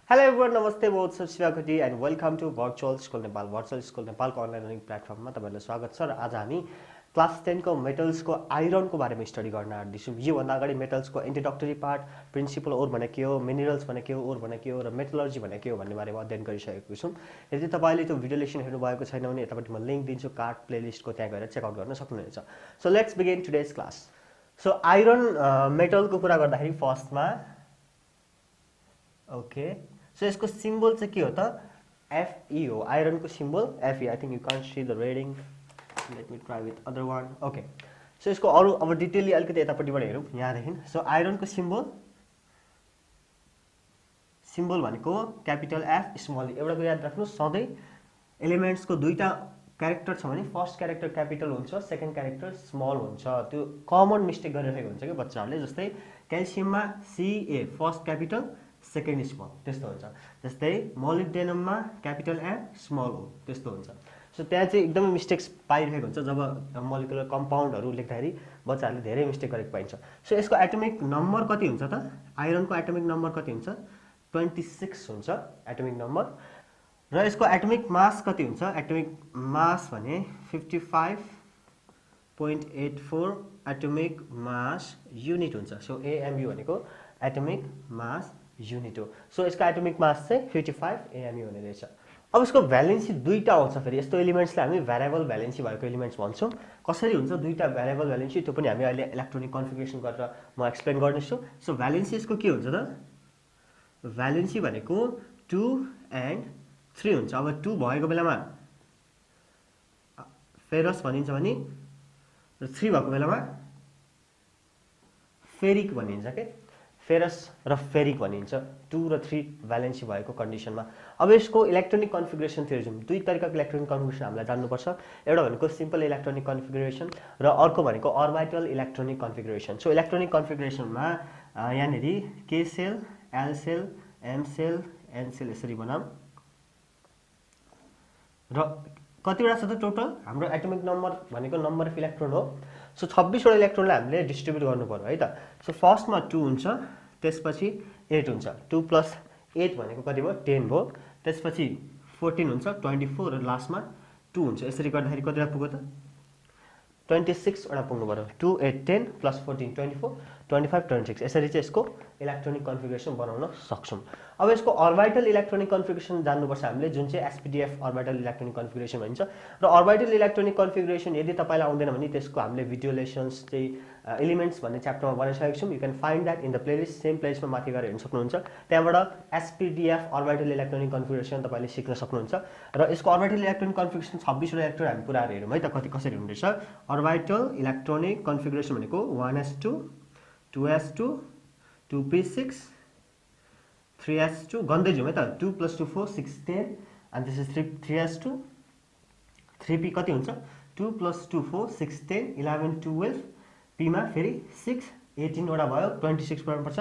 Hello everyone, नमस्ते म Utsav Shivakoti and welcome to virtual school Nepal. Virtual school नेपालको अनलाइन लर्निङ प्लेटफर्ममा तपाईहरुलाई स्वागत छ र आज हामी क्लास 10 को मेटल्सको आइरनको बारेमा स्टडी गर्न आँट्दैछौँ। यो भन्दा अगाडि मेटल्सको इन्ट्रोडक्टरी पार्ट, प्रिन्सिपल ओर भने के हो, मिनरल्स भने के हो, ओर भने के हो र मेटलर्जी भने के हो भन्ने बारेमा अध्ययन गरिसकेको छौँ। यदि तपाईले त्यो भिडियो लेसन हेर्नु भएको छैन भने यतापट्टि म लिंक दिन्छु कार्ड प्लेलिस्टको, त्यहाँ गएर चेक आउट गर्न सक्नुहुनेछ। So let's begin today's class. So iron मेटलको कुरा गर्दाखेरि फर्स्टमा ओके, सो यसको सिम्बल चाहिँ के हो त? Fe हो। आइरनको symbol Fe। I think you can't see the reading. Let me try with other one. Okay, so यसको अरु अब डिटेलली अलिकति यतापट्टिबाट हेरौँ यहाँदेखि। सो आइरनको सिम्बल भनेको क्यापिटल F स्मल e। एउटा कुरा याद राख्नु, सधैँ एलिमेन्ट्सको दुईटा क्यारेक्टर छ भने फर्स्ट क्यारेक्टर क्यापिटल हुन्छ, सेकेन्ड क्यारेक्टर स्मल हुन्छ। त्यो कमन मिस्टेक गरिरहेको हुन्छ कि बच्चाहरूले। जस्तै क्याल्सियममा Ca first capital second small, त्यस्तो हुन्छ। जस्तै मोलिब्डेनममा क्यापिटल M स्मल O, त्यस्तो हुन्छ। सो त्यहाँ चाहिँ एकदमै मिस्टेक्स पाइरहेको हुन्छ जब मोलिकुलर कम्पाउन्डहरू लेख्दाखेरि बच्चाहरूले धेरै मिस्टेक गरेको पाइन्छ। सो यसको एटोमिक नम्बर कति हुन्छ त? आइरनको एटोमिक नम्बर कति हुन्छ? 26 हुन्छ एटोमिक नम्बर। र यसको एटोमिक मास कति हुन्छ? एटोमिक मास भने 55.84 एटोमिक मास युनिट हुन्छ। सो AMU भनेको एटोमिक मास युनिट हो। सो यसको एटोमिक मास चाहिँ 55 AMU हुने रहेछ। अब यसको भ्यालेन्सी दुईटा आउँछ। फेरि यस्तो एलिमेन्ट्सलाई हामी भ्यारिएबल भ्यालेन्सी भएको एलिमेन्ट्स भन्छौँ। कसरी हुन्छ दुईटा भ्यारिएबल भ्यालेन्सी, त्यो पनि हामी अहिले इलेक्ट्रोनिक कन्फिगरेसन गरेर म एक्सप्लेन गर्नेछु। सो भ्यालेन्सी यसको के हुन्छ त? भ्यालेन्सी भनेको 2 एन्ड 3 हुन्छ। अब 2 भएको बेलामा फेरस भनिन्छ भने र 3 भएको बेलामा फेरिक भनिन्छ के। फेरस र फेरिक भनिन्छ 2 र 3 भ्यालेन्सी भएको कन्डिसनमा। अब यसको इलेक्ट्रोनिक कन्फिगरेसन थियो जुन दुई तरिकाको इलेक्ट्रोनिक कन्फिगरेसन हामीलाई जान्नुपर्छ। एउटा भनेको सिम्पल इलेक्ट्रोनिक कन्फिगरेसन र अर्को भनेको orbital electronic configuration. So electronic कन्फिगरेसनमा यहाँनेरि K shell, L shell, M shell, N shell यसरी बनाऊँ। र कतिवटा छ त टोटल? हाम्रो एटोमिक नम्बर भनेको नम्बर अफ इलेक्ट्रोन हो। सो 26 वटा इलेक्ट्रोनलाई हामीले डिस्ट्रिब्युट गर्नु पर्यो है त। सो फर्स्टमा 2 हुन्छ, त्यसपछि 8 हुन्छ। 2 + 8 भनेको कति भयो? 10 भयो। त्यसपछि 14 हुन्छ, 24 र लास्टमा 2 हुन्छ। यसरी गर्दाखेरि कतिवटा पुग्यो त? 26 वटा पुग्नु पर्यो। 2 8 10 + 14 24 25 26। यसरी चाहिँ यसको इलेक्ट्रोनिक कन्फिगरेसन बनाउन सक्छौँ। अब यसको अर्बिटल इलेक्ट्रोनिक कन्फिगरेसन जान्नुपर्छ हामीले, जुन चाहिँ SPDF अर्बिटल इलेक्ट्रोनिक कन्फिगरेसन भनिन्छ। र अर्बिटल इलेक्ट्रोनिक कन्फिगरेसन यदि तपाईलाई आउँदैन भने त्यसको हामीले भिडियो लेसन्स चाहिँ एलिमेन्ट्स भन्ने च्याप्टरमा बनाइसकेको छौँ। You can find that in the playlist, same प्लेलिस्टमा माथि गएर हेर्न सक्नुहुन्छ। त्यहाँबाट SPDF अर्बिटल इलेक्ट्रोनिक कन्फिगरेसन तपाईले सिक्न सक्नुहुन्छ। र यसको अर्बिटल इलेक्ट्रोनिक कन्फिगरेसन 26 वटा इलेक्ट्रोन हामी पुरा हेरौँ है त कति कसरी हुँदैछ। अर्बिटल इलेक्ट्रोनिक कन्फिगरेसन भनेको 1s2 2s2 2p6 3s2 गन्दै जाउँ है त। 2 + 2 4 6 10 and this is 3s2 3p कति हुन्छ? 2 + 2 4 6 10 11 12 p मा फेरि 6 18 वटा भयो, 26 पर्नुपर्छ।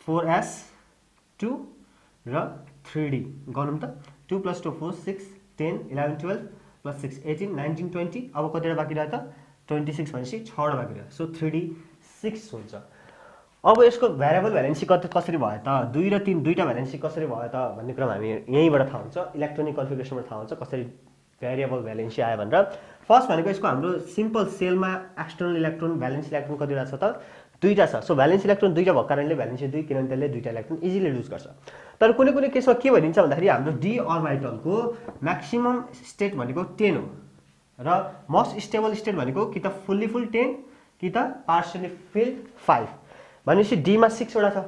4s2 र 3d गरौँ त। 2 + 2 4 6 10 11 12 + 6 18 19 20। अब कतिवटा बाँकी रह्यो त? 26 भनेपछि 6 वटा बाँकी रह्यो। सो 3d 6 हुन्छ। अब यसको भ्यारिएबल भ्यालेन्सी कसरी भयो त? 2 र 3 दुईटा भ्यालेन्सी कसरी भयो त भन्ने कुरा हामी यहीँबाट थाहा हुन्छ, इलेक्ट्रोनिक कन्फिगरेसनबाट थाहा हुन्छ कसरी भ्यारिएबल भ्यालेन्सी आयो भनेर। फर्स्ट भनेको यसको हाम्रो सिम्पल सेलमा एक्सटर्नल इलेक्ट्रोन भ्यालेन्स इलेक्ट्रोन कतिवटा छ त? दुईटा छ। सो भ्यालेन्स इलेक्ट्रोन दुईटा भएको कारणले भ्यालेन्सी 2, किनभने त्यसले दुईटा इलेक्ट्रोन इजिली लुज गर्छ। तर कुनै कुनै केसमा के भनिन्छ भन्दाखेरि हाम्रो डी अर्बिटलको म्याक्सिमम स्टेट भनेको 10 हो र मोस्ट स्टेबल स्टेट भनेको कि त फुल्ली फुल 10 कि त पार्शियली फिल्ड 5। भनेपछि डी मा 6 वटा छ।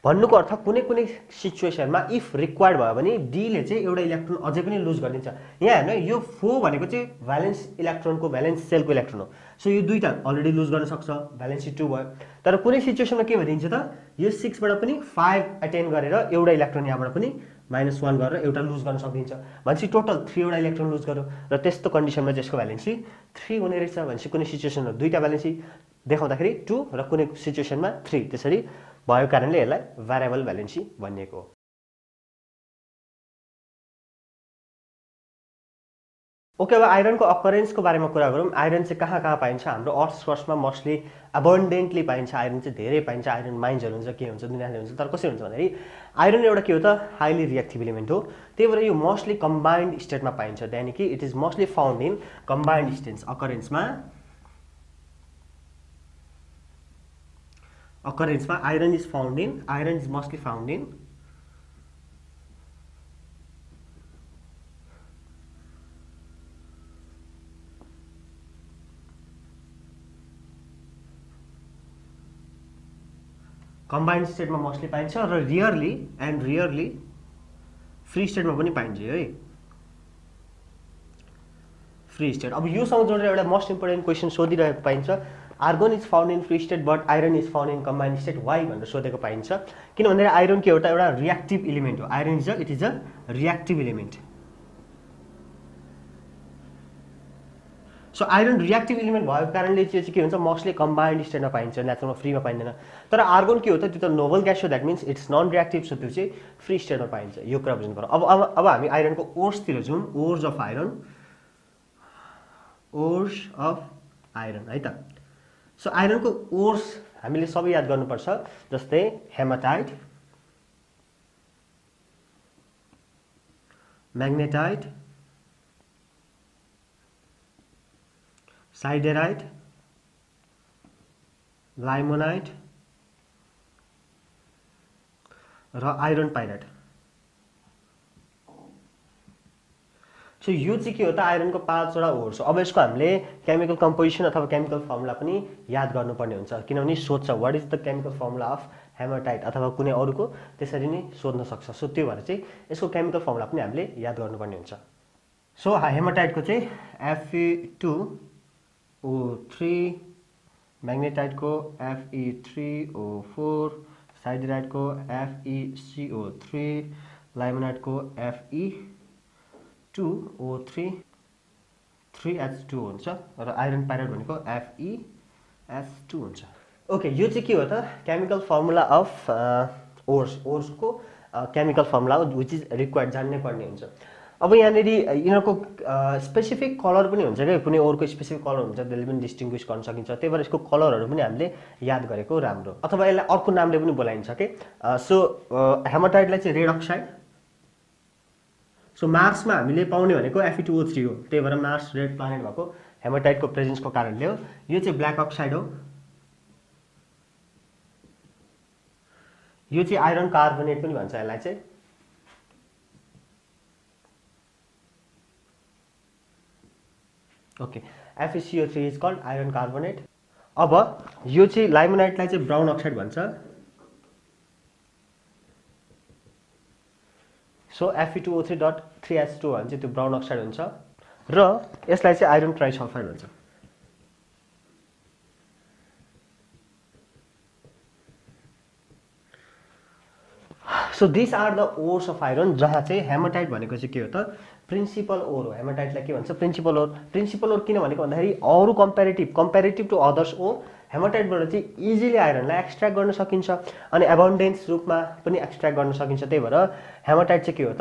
भन्नुको अर्थ कुनै कुनै सिचुएसनमा इफ रिक्वायर्ड भयो भने डी ले चाहिँ एउटा इलेक्ट्रोन अझै पनि लुज गरिदिन्छ। यहाँ हेर्नु, यो 4 भनेको चाहिँ भ्यालेन्स इलेक्ट्रोनको भ्यालेन्स सेलको इलेक्ट्रोन हो। सो यो दुईटा अलरेडी लुज गर्न सक्छ, भ्यालेन्सी 2 भयो। तर कुनै सिचुएसनमा के भइदिन्छ त? यो 6 बाट पनि 5 अटेन गरेर एउटा इलेक्ट्रोन यहाँबाट पनि -1 गरेर एउटा लुज गर्न सकिन्छ। भनेपछि टोटल 3 वटा इलेक्ट्रोन लुज गर्यो र त्यस्तो कन्डिसनमा चाहिँ यसको भ्यालेन्सी 3 हुने रहेछ। भनेपछि कुनै सिचुएसनमा दुईटा भ्यालेन्सी देखाउँदाखेरि 2 र कुनै सिचुएसनमा 3 त्यसरी भएको कारणले यसलाई भ्यारिएबल भ्यालेन्सी भनिएको हो। ओके, अब आइरनको अकरेन्सको बारेमा कुरा गरौँ। आइरन चाहिँ कहाँ कहाँ पाइन्छ? हाम्रो अर्थ क्रस्टमा मोस्टली अबन्डेन्टली पाइन्छ। आइरन चाहिँ धेरै पाइन्छ। आइरन माइन्सहरू हुन्छ, के हुन्छ, दुनियाँले हुन्छ। तर कसरी हुन्छ भन्दाखेरि आइरन एउटा के हो त, हाइली रिएक्टिभ इलिमेन्ट हो। त्यही भएर यो मोस्टली कम्बाइन्ड स्टेटमा पाइन्छ। यानि कि it is mostly found in combined states. अकरेन्समा iron is mostly found in combined स्टेटमा मोस्टली पाइन्छ र रियरली फ्री स्टेटमा पनि पाइन्छ है। Free state. अब योसँग जोडेर एउटा मोस्ट इम्पोर्टेन्ट क्वेसन सोधिरहेको पाइन्छ, argon is found in free state but iron is found in combined state, why भनेर सोधेको पाइन्छ। किन भन्दाखेरि आइरन के एउटा रिएक्टिभ इलिमेन्ट हो। Iron it is a reactive element. So iron reactive element भएको कारणले चाहिँ के हुन्छ, मोस्टली कम्बाइन्ड स्टेटमा पाइन्छ, नेचुरलमा फ्रीमा पाइँदैन। तर आर्गन के हो त, त्यो त नोबल ग्यास हो, that means it's non reactive, so त्यो चाहिँ फ्री स्टेटमा पाइन्छ। यो कुरा बुझ्नु पर्यो। अब हामी आइरनको ओर्सतिर जाउँ। ओर्स अफ आइरन है त। सो आइरनको ओर्स हामीले सबै याद गर्नुपर्छ, जस्तै हेमाटाइट, म्याग्नेटाइट, साइडेराइट, लाइमोनाइट र आइरन पाइराइट। सो यो चाहिँ के हो त, आइरनको 5वटा ओर्स हो। अब यसको हामीले केमिकल कम्पोजिसन अथवा केमिकल फर्मुला पनि याद गर्नुपर्ने हुन्छ, किनभने सोध्छ what is the chemical formula of haematite अथवा कुनै अरूको त्यसरी नै सोध्न सक्छ। सो त्यो भएर चाहिँ यसको केमिकल फर्मुला पनि हामीले याद गर्नुपर्ने हुन्छ। सो हेमाटाइटको चाहिँ Fe2O3, म्याग्नेटाइटको Fe3O4, साइडेराइटको FeCO3, लाइमोनाइटको Fe2O3 3H2 हुन्छ र आइरन पाइराइट भनेको FeS2 हुन्छ। ओके, यो चाहिँ के हो त, केमिकल फर्मुला अफ ओर्सको केमिकल फर्मुला हो, विच इज रिक्वायर्ड, जान्नै पर्ने हुन्छ। अब यहाँनिर यिनीहरूको स्पेसिफिक कलर पनि हुन्छ क्या, कुनै ओरको स्पेसिफिक कलर हुन्छ, त्यसले पनि डिस्टिङ्ग्विस गर्न सकिन्छ। त्यही भएर यसको कलरहरू पनि हामीले याद गरेको राम्रो, अथवा यसलाई अर्को नामले पनि बोलाइन्छ कि। सो हेमाटाइटलाई चाहिँ रेड अक्साइड। सो मार्समा हामीले पाउने भनेको Fe2O3 हो, त्यही भएर मार्स रेड प्लानेट भएको हेमाटाइटको प्रेजेन्सको कारणले हो। यो चाहिँ ब्ल्याक अक्साइड हो। यो चाहिँ आइरन कार्बोनेट पनि भन्छ यसलाई चाहिँ। Okay, FeCO3 is called iron carbonate. अब यो चाहिँ लाइमोनाइटलाई चाहिँ ब्राउन अक्साइड भन्छ। सो Fe2O3.3H2 भने चाहिँ त्यो ब्राउन अक्साइड हुन्छ र यसलाई चाहिँ आइरन ट्राइसल्फाइड भन्छ। So this are the ores of iron, जहाँ चाहिँ हेमाटाइट भनेको चाहिँ के हो त, प्रिन्सिपल ओर हो। हेमाटाइटलाई के भन्छ, प्रिन्सिपल ओर। प्रिन्सिपल ओर किन भनेको भन्दाखेरि अरू कम्पेरिटिभ टु अदर्स ओर हेमाटाइटबाट चाहिँ इजिली आइरनलाई एक्सट्र्याक्ट गर्न सकिन्छ अनि एबन्डेन्स रूपमा पनि एक्सट्र्याक्ट गर्न सकिन्छ। त्यही भएर हेमाटाइट चाहिँ के हो त,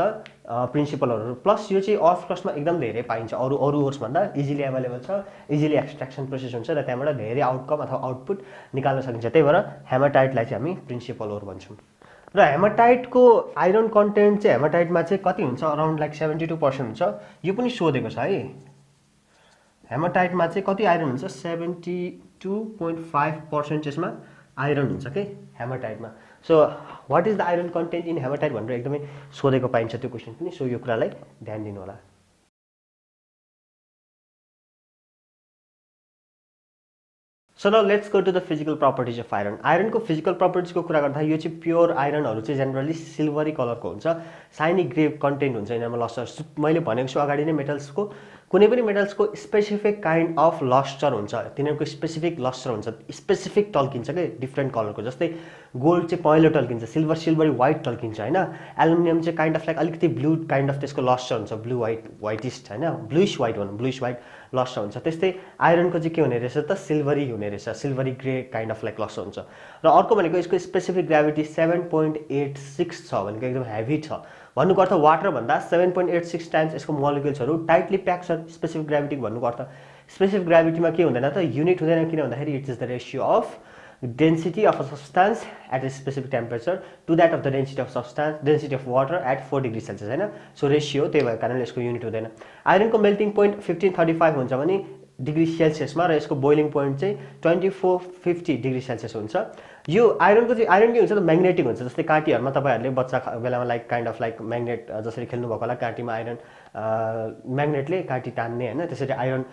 प्रिन्सिपल ओर। प्लस यो चाहिँ अर्थ क्रस्टमा एकदम धेरै पाइन्छ, अरू ओर्सभन्दा इजिली एभाइलेबल छ, इजिली एक्सट्र्याक्सन प्रोसेस हुन्छ र त्यहाँबाट धेरै आउटकम अथवा आउटपुट निकाल्न सकिन्छ। त्यही भएर हेमाटाइटलाई चाहिँ हामी प्रिन्सिपल ओर भन्छौँ। र हेमाटाइटको आइरन कन्टेन्ट चाहिँ हेमाटाइटमा चाहिँ कति हुन्छ, अराउन्ड लाइक 72% हुन्छ। यो पनि सोधेको छ है, हेमाटाइटमा चाहिँ कति आइरन हुन्छ, 72.5% यसमा आइरन हुन्छ कि हेमाटाइटमा। So what is the iron content in hematite भनेर एकदमै सोधेको पाइन्छ त्यो क्वेसन पनि। सो यो कुरालाई ध्यान दिनु होला। So now let's go to the physical properties of iron. आइरनको फिजिकल प्रपर्टिजको कुरा गर्दा यो चाहिँ प्योर आइरनहरू चाहिँ जेनरली सिल्भरी कलरको हुन्छ, साइनी ग्रे कन्टेन्ट हुन्छ यिनीहरूमा लस्टर। मैले भनेको छु अगाडि नै, मेटल्सको कुनै पनि मेटल्सको स्पेसिफिक काइन्ड अफ लस्टर हुन्छ, तिनीहरूको स्पेसिफिक लस्टर हुन्छ, स्पेसिफिक टल्किन्छ कि डिफ्रेन्ट कलरको। जस्तै गोल्ड चाहिँ पहेँलो टल्किन्छ, सिल्भरी व्हाइट टल्किन्छ होइन। एल्युमिनियम चाहिँ काइन्ड अफ लाइक अलिकति ब्लू काइन्ड अफ त्यसको लस्टर हुन्छ, ब्लू व्हाइटिस्ट होइन, ब्लुइस व्हाइट लस्टर हुन्छ। त्यस्तै आइरनको चाहिँ के हुने रहेछ त, सिल्भरी हुने रहेछ, silvery grey kind of like lustre हुन्छ। र अर्को भनेको यसको स्पेसिफिक ग्राभिटी 7.86 छ भनेको एकदम हेभी छ, भन्नुको अर्थ वाटर भन्दा 7.86 टाइम्स यसको मोलिक्युल्सहरू टाइटली प्याक छ स्पेसिफिक ग्राभिटी भन्नुको अर्थ। स्पेसिफिक ग्राभिटीमा के हुँदैन त युनिट हुँदैन, किन भन्दाखेरि it is the ratio of density of a substance at a specific temperature to that of the density of water at 4 degree Celsius हैन। सो रेशियो त्यही भएको कारणले यसको युनिट हुँदैन। आइरनको मेल्टिङ पोइन्ट 1535 हुन्छ भने डिग्री सेल्सियसमा, र यसको बोइलिङ पोइन्ट चाहिँ 2450 डिग्री सेल्सियस हुन्छ। यो आइरनको चाहिँ आइरन के हुन्छ त म्याग्नेटिक हुन्छ। जस्तै काँटीहरुमा तपाईहरुले बच्चा बेलामा like kind of like magnet जसरी खेल्नु भएको होला, काँटीमा आइरन म्याग्नेटले काँटी तान्ने हैन, त्यसरी आइरन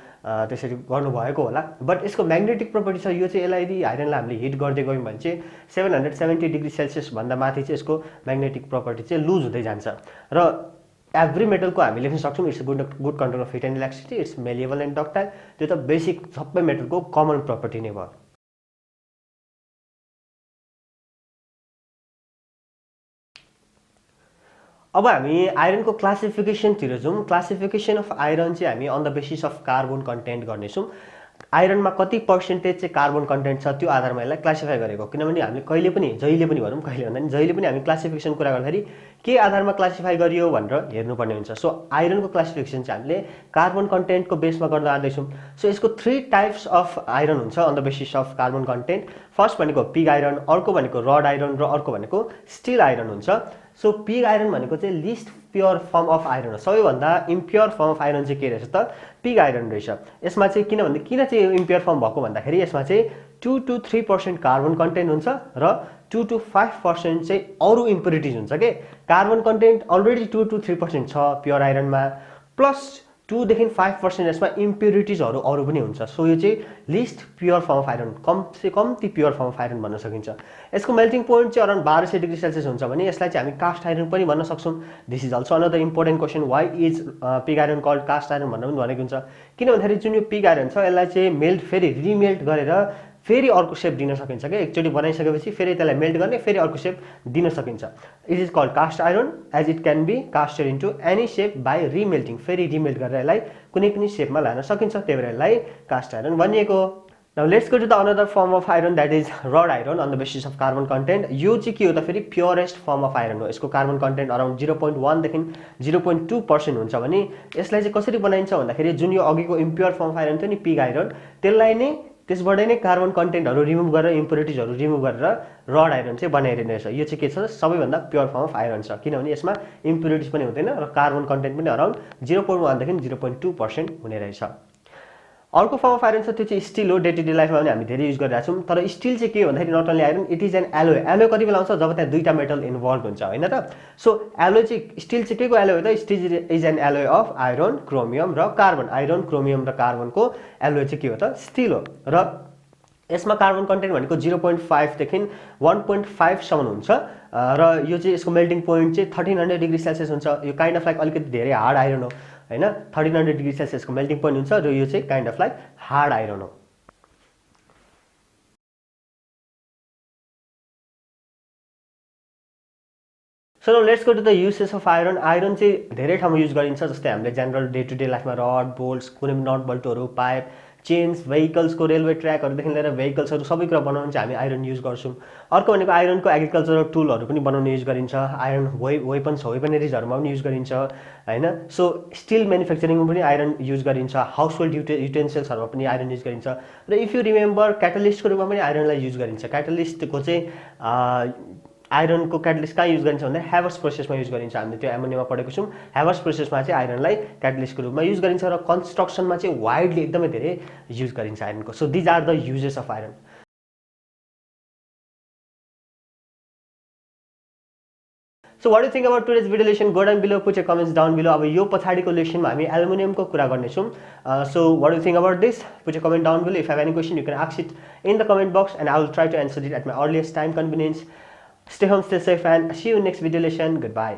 त्यसरी गर्नुभएको होला। बट यसको म्याग्नेटिक प्रोपर्टी छ, यो चाहिँ यसलाई यदि आइरनलाई हामीले हिट गर्दै गयौँ भने चाहिँ 770 डिग्री सेल्सियस भन्दा माथि चाहिँ यसको म्याग्नेटिक प्रोपर्टी चाहिँ लुज हुँदै जान्छ। र एभ्री मेटलको हामी लेख्न सक्छौँ it's good control of hit and electricity, it's malleable and ductile. त्यो त बेसिक सबै मेटलको कमन प्रोपर्टी नै भयो। अब हामी आइरनको क्लासिफिकेसनतिर जाउँ। क्लासिफिकेसन अफ आइरन चाहिँ हामी on the basis of carbon content गर्नेछौँ। आइरनमा कति पर्सेन्टेज चाहिँ कार्बन कन्टेन्ट छ त्यो आधारमा यसलाई क्लासिफाई गरेको। किनभने हामीले कहिले पनि जहिले पनि भनौँ, कहिले भन्दा नि जहिले पनि हामी क्लासिफिकेसन कुरा गर्दाखेरि के आधारमा क्लासिफाई गरियो भनेर हेर्नुपर्ने हुन्छ। सो आइरनको क्लासिफिकेसन चाहिँ हामीले कार्बन कन्टेन्टको बेसमा गर्न आउँदैछौँ। सो यसको 3 टाइप्स अफ आइरन हुन्छ on the basis of carbon content. First भनेको पिग आइरन, अर्को भनेको रड आइरन, र अर्को भनेको स्टिल आइरन हुन्छ। सो पिग आइरन भनेको चाहिँ least pure form of iron हो। सबैभन्दा इम्प्योर फर्म अफ आइरन चाहिँ के रहेछ त पिग आइरन रहेछ। यसमा चाहिँ किन चाहिँ इम्प्योर फर्म भएको भन्दाखेरि यसमा चाहिँ 2 to 3% कार्बन कन्टेन्ट हुन्छ र 2 to 5% चाहिँ अरू इम्प्युरिटिज हुन्छ के। कार्बन कन्टेन्ट अलरेडी 2 to 3% छ प्योर आइरनमा, प्लस 2 देखि 5% यसमा इम्प्युरिटिजहरू अरू पनि हुन्छ। सो यो चाहिँ least pure form of iron, कमसे कम्ती प्योर फर्म अफ आइरन भन्न सकिन्छ। यसको मेल्टिङ पोइन्ट चाहिँ अराउन्ड 1200 डिग्री सेल्सियस हुन्छ भने यसलाई चाहिँ हामी कास्ट आइरन पनि भन्न सक्छौँ। This is also another important question, why is pig iron called cast iron भनेर पनि भनेको हुन्छ। किन भन्दाखेरि जुन यो पिग आइरन छ यसलाई चाहिँ मेल्ट फेरि रिमेल्ट गरेर फेरि अर्को सेप दिन सकिन्छ क्या। एकचोटि बनाइसकेपछि फेरि त्यसलाई मेल्ट गर्ने, फेरि अर्को सेप दिन सकिन्छ। It is called cast iron as it can be casted into any shape by remelting. फेरि रिमेल्ट गरेर यसलाई कुनै पनि सेपमा लान सकिन्छ, त्यही भएर यसलाई कास्ट आइरन भनिएको। Now let's go to the another form of iron that is wrought iron on the basis of carbon content. यो चाहिँ के हो त फेरि प्योरेस्ट फर्म अफ आइरन हो। यसको कार्बन कन्टेन्ट अराउन्ड 0.1 देखि 0.2% हुन्छ भने यसलाई चाहिँ कसरी बनाइन्छ भन्दाखेरि जुन यो अघिको इम्प्योर फर्म अफ आइरन थियो नि पिग आइरन, त्यसलाई नै त्यसबाट नै कार्बन कन्टेन्टहरू रिमुभ गरेर इम्प्युरिटिजहरू रिमुभ गरेर रड आइरन चाहिँ बनाइरहने रहेछ। यो चाहिँ के छ सबैभन्दा प्योर फर्म अफ आइरन छ, किनभने यसमा इम्प्युरिटिज पनि हुँदैन र कार्बन कन्टेन्ट पनि अराउन्ड 0.1 देखि 0.2% हुने रहेछ। अर्को फर्म अफ आइरन छ त्यो चाहिँ स्टिल हो। डे टु डे लाइफमा पनि हामी धेरै युज गरिरहेको छौँ। तर स्टिल चाहिँ के भन्दाखेरि not only iron, it is an alloy. Alloy कति बेला आउँछ जब त्यहाँ दुईटा मेटल इन्भल्भ हुन्छ होइन त। सो एलोय चाहिँ स्टिल चाहिँ के को एलोय हो त, steel is an alloy of iron, chromium र कार्बन। आइरन, क्रोमियम र कार्बनको एलोय चाहिँ के हो त स्टिल हो। र यसमा कार्बन कन्टेन्ट भनेको 0.5 देखि 1.5 सम्म हुन्छ र यो चाहिँ यसको मेल्टिङ पोइन्ट चाहिँ 1300 डिग्री सेल्सियस हुन्छ। यो काइन्ड अफ लाइक अलिकति धेरै हार्ड आइरन हो हैन। 1300 डिग्री सेल्सियसको मेल्टिङ पोइन्ट हुन्छ र यो चाहिँ kind of like hard iron हो। So let's go to the uses of iron. Iron चाहिँ धेरै ठाउँमा युज गरिन्छ। जस्तै हामीले जेनरल डे टु डे लाइफमा रड, बोल्ट्स, कुनै पनि नट बल्टुहरू, पाइप, चेन्स, भेहिकल्सको रेलवे ट्र्याकहरूदेखि लिएर भेहिकल्सहरू सबै कुरा बनाउनु चाहिँ हामी आइरन युज गर्छौँ। अर्को भनेको आइरनको एग्रिकल्चरल टुलहरू पनि बनाउन युज गरिन्छ। आइरन वेपन्स, वेपनरिजहरूमा पनि युज गरिन्छ हैन। सो स्टिल म्यानुफ्याक्चरिङमा पनि आइरन युज गरिन्छ। हाउस होल्ड युटेन्सिल्सहरूमा पनि आइरन युज गरिन्छ। र इफ यु रिमेम्बर क्याटलिस्टको रूपमा पनि आइरनलाई युज गरिन्छ। क्याटलिस्टको चाहिँ आइरनको क्याटलिस्ट कहाँ युज गरिन्छ भन्दा हेवर्स प्रोसेसमा युज गरिन्छ। हामीले त्यो एमोनियामा पढेको छौँ। हेवर्स प्रोसेसमा चाहिँ आइरनलाई क्याटलिस्टको रूपमा युज गरिन्छ र कन्स्ट्रक्सनमा चाहिँ वाइडली एकदमै धेरै युज गरिन्छ आइरनको। So these are the uses of iron. So what do you think about today's video lesson? Go down below, put your comments down below. अब यो पछाडिको लेसनमा हामी एल्युमिनियमको कुरा गर्नेछौँ। So what do you think about this? Put your comment down below. If you have any question, you can ask it in the comment box and I will try to answer it at my earliest time convenience. Stay home, stay safe and see you in next video lesson. Goodbye.